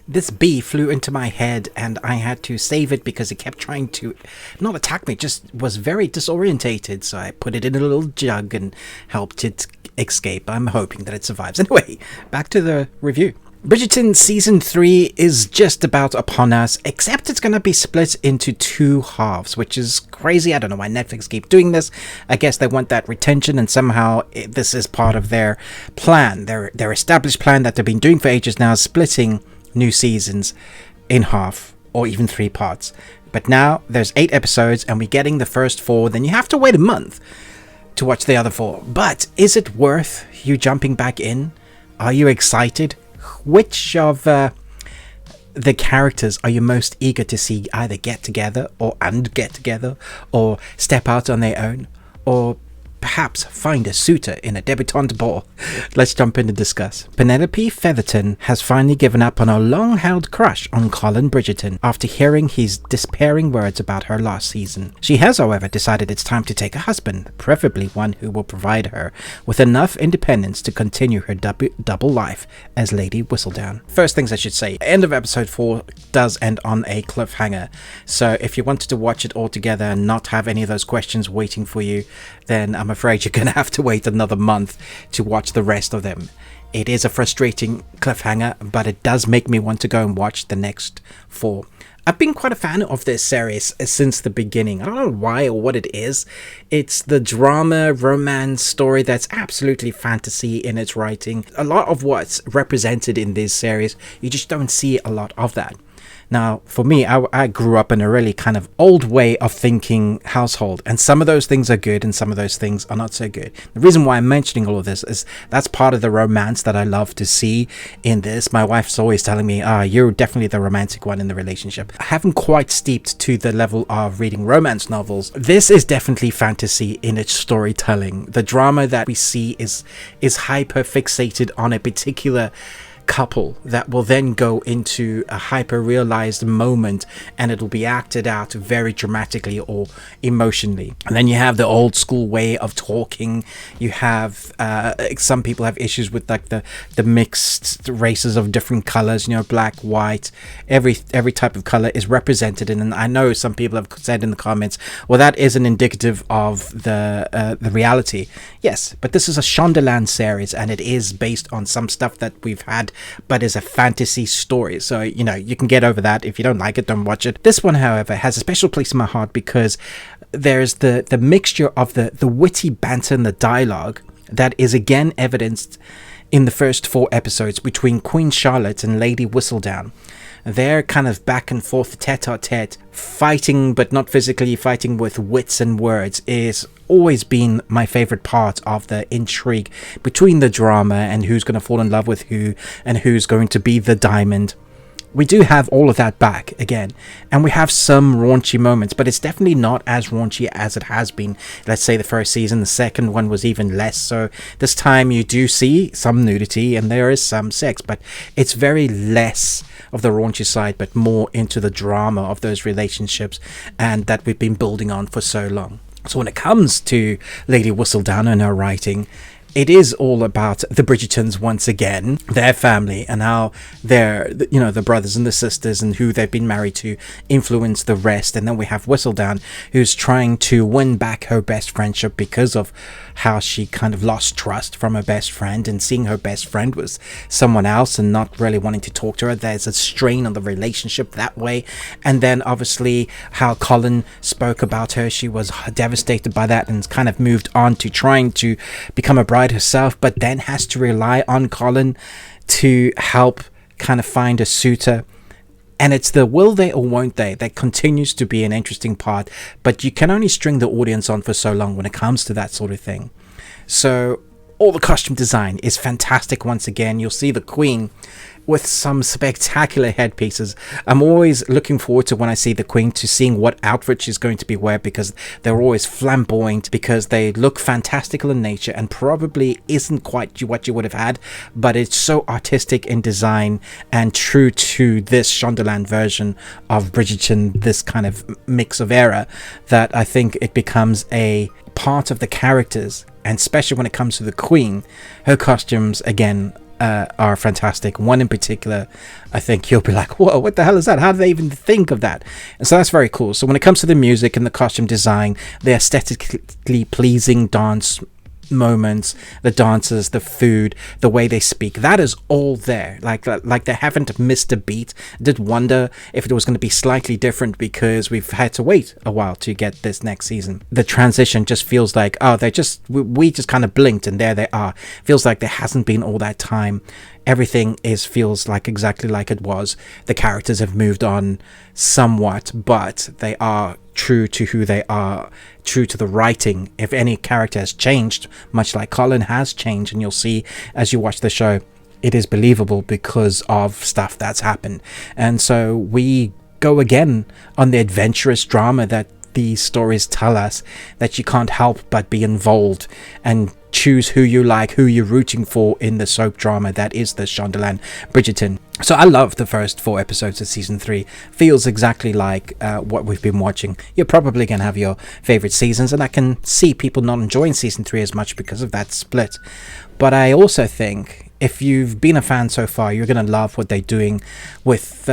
This bee flew into my head and I had to save it because it kept trying to not attack me, just was very disorientated. So I put it in a little jug and helped it escape. I'm hoping that it survives. Anyway, back to the review. Bridgerton Season 3 is just about upon us, except it's going to be split into 2 halves, which is crazy. I don't know why Netflix keep doing this. I guess they want that retention, and somehow this is part of their plan, their established plan that they've been doing for ages now, splitting new seasons in half or even 3 parts. But now there's 8 episodes and we're getting the first 4, then you have to wait a month to watch the other 4. But is it worth you jumping back in? Are you excited? Which of the characters are you most eager to see either get together or get together or step out on their own or perhaps find a suitor in a debutante ball? Let's jump in to discuss. Penelope Featherton has finally given up on her long-held crush on Colin Bridgerton after hearing his despairing words about her last season. She has, however, decided it's time to take a husband, preferably one who will provide her with enough independence to continue her double life as Lady Whistledown. First things I should say, end of episode 4 does end on a cliffhanger, so if you wanted to watch it all together and not have any of those questions waiting for you, then I'm afraid you're going to have to wait another month to watch the rest of them. It is a frustrating cliffhanger, but it does make me want to go and watch the next 4. I've been quite a fan of this series since the beginning. I don't know why or what it is. It's the drama, romance story that's absolutely fantasy in its writing. A lot of what's represented in this series, you just don't see a lot of that. Now, for me, I grew up in a really kind of old way of thinking household, and some of those things are good and some of those things are not so good. The reason why I'm mentioning all of this is that's part of the romance that I love to see in this. My wife's always telling me, you're definitely the romantic one in the relationship. I haven't quite steeped to the level of reading romance novels. This is definitely fantasy in its storytelling. The drama that we see is hyper fixated on a particular couple that will then go into a hyper realized moment, and it'll be acted out very dramatically or emotionally. And then you have the old school way of talking. You have some people have issues with like the mixed races of different colors, black, white, every type of color is represented. And I know some people have said in the comments, well, that isn't indicative of the reality. Yes, but this is a Shondaland series and it is based on some stuff that we've had, but is a fantasy story. So, you can get over that. If you don't like it, don't watch it. This one, however, has a special place in my heart because there's the mixture of the witty banter and the dialogue that is again evidenced in the first 4 episodes between Queen Charlotte and Lady Whistledown. They're kind of back and forth, tete-a-tete, fighting, but not physically fighting, with wits and words, is always been my favorite part of the intrigue between the drama and who's going to fall in love with who and who's going to be the diamond. We do have all of that back again, and we have some raunchy moments, but it's definitely not as raunchy as it has been, let's say, the first season. The second one was even less so. This time you do see some nudity and there is some sex, but it's very less of the raunchy side, but more into the drama of those relationships and that we've been building on for so long. So when it comes to Lady Whistledown and her writing, it is all about the Bridgertons once again, their family, and how their, the brothers and the sisters and who they've been married to influence the rest. And then we have Whistledown, who's trying to win back her best friendship because of how she kind of lost trust from her best friend, and seeing her best friend was someone else and not really wanting to talk to her. There's a strain on the relationship that way. And then obviously how Colin spoke about her, she was devastated by that and kind of moved on to trying to become a bride herself, but then has to rely on Colin to help kind of find a suitor. And it's the will they or won't they that continues to be an interesting part, but you can only string the audience on for so long when it comes to that sort of thing. So all the costume design is fantastic. Once again, you'll see the Queen with some spectacular headpieces. I'm always looking forward to, when I see the Queen, to seeing what outfit she's going to be wearing, because they're always flamboyant, because they look fantastical in nature and probably isn't quite what you would have had, but it's so artistic in design and true to this Shondaland version of Bridgerton, this kind of mix of era, that I think it becomes a part of the characters. And especially when it comes to the Queen, her costumes, again, are fantastic. One in particular, I think you'll be like, whoa, what the hell is that? How do they even think of that? And so that's very cool. So when it comes to the music and the costume design, the aesthetically pleasing dance moments, the dancers, the food, the way they speak, that is all there. Like they haven't missed a beat. I did wonder if it was going to be slightly different because we've had to wait a while to get this next season. The transition just feels like, oh, we just kind of blinked and there they are. Feels like there hasn't been all that time. Everything feels like exactly like it was. The characters have moved on somewhat, but they are true to who they are, true to the writing. If any character has changed, much like Colin has changed, and you'll see as you watch the show, it is believable because of stuff that's happened. And so we go again on the adventurous drama that these stories tell us, that you can't help but be involved and choose who you like, who you're rooting for in the soap drama that is the Shondaland Bridgerton. So I love the first 4 episodes of season 3. Feels exactly like what we've been watching. You're probably going to have your favorite seasons, and I can see people not enjoying season 3 as much because of that split. But I also think if you've been a fan so far, you're going to love what they're doing with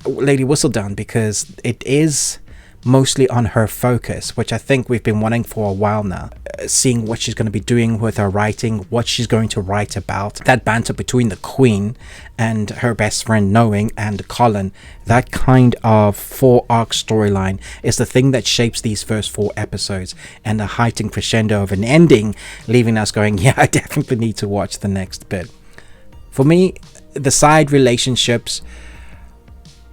Lady Whistledown, because it is mostly on her focus, which I think we've been wanting for a while now. Seeing what she's going to be doing with her writing, what she's going to write about, that banter between the Queen and her best friend Knowing and Colin, that kind of 4-arc storyline is the thing that shapes these first 4 episodes, and the heightened crescendo of an ending leaving us going, yeah, I definitely need to watch the next bit. For me, the side relationships,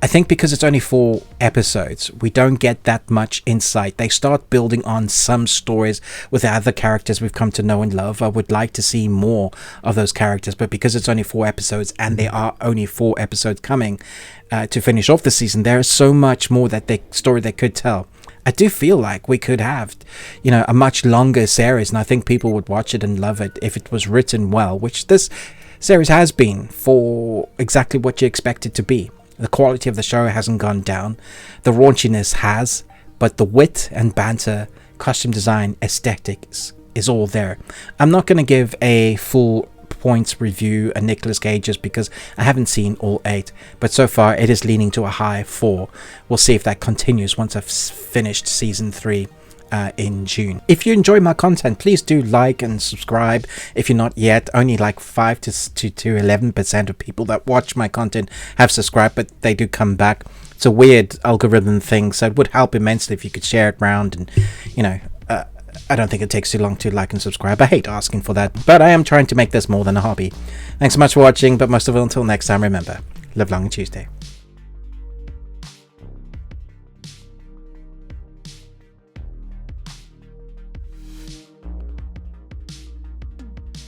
I think because it's only 4 episodes, we don't get that much insight. They start building on some stories with the other characters we've come to know and love. I would like to see more of those characters, but because it's only 4 episodes and there are only 4 episodes coming to finish off the season, there is so much more that story they could tell. I do feel like we could have, a much longer series, and I think people would watch it and love it if it was written well, which this series has been for exactly what you expect it to be. The quality of the show hasn't gone down. The raunchiness has, but the wit and banter, costume design, aesthetics is all there. I'm not going to give a full points review a Nicolas Cage just because I haven't seen all 8, but so far it is leaning to a high 4. We'll see if that continues once I've finished season 3. In June. If you enjoy my content, please do like and subscribe. If you're not yet, only like 5 to 11% of people that watch my content have subscribed, but they do come back. It's a weird algorithm thing, so it would help immensely if you could share it around. And I don't think it takes too long to like and subscribe. I hate asking for that, but I am trying to make this more than a hobby. Thanks so much for watching, but most of all, until next time, remember, live long and Tuesday.